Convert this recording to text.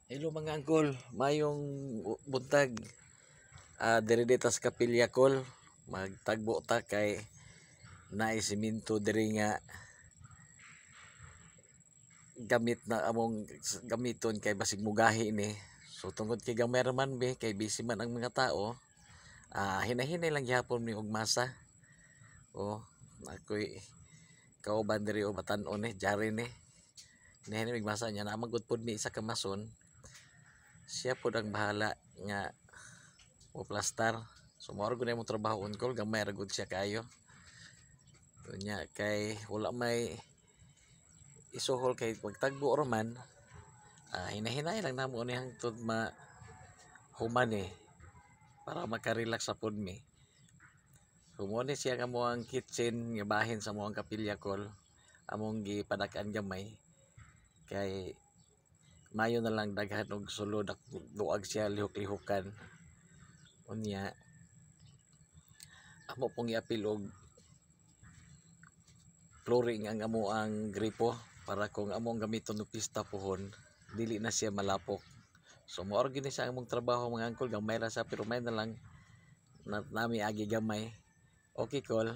Hello mga angkol, mayong buntag. Diri dita sa Kapilya Kol, magtagbo ta kay naisiminto diri nga gamit na among gamiton kay basig mugahi ni. So tungod kay gamay ra man be kay busy man ang mga tao, hinahinay lang gyapon mi og masa. O ako'y kauban diri o batan-on ni, jari ni. Hinahinay mig masa niya na magud pod mi isa ka mason. Siya pod ang bahala nga o plastar. So mao gud imong trabaho unkol, gamay ra gud siya kayo. Unya kay wala may isuhol kay pagtagbo ra man, hinahinay lang namo ni hangtod human para makarelax sa pod mi. Humo ni siya nga mo ang kitchen nga bahin sa mo ang Kapilya Kol, among gipadak-an gamay kay mayo na lang daghan og sulod duag siya lihok-lihokan. Unya amo pong iapil og flooring ang amo ang gripo para kung among gamiton og pista pohon dili na siya malapok. So mao gini sa among trabaho mga angkol, gamay ra sa pero may na lang nami agi gamay. Okay, Kol.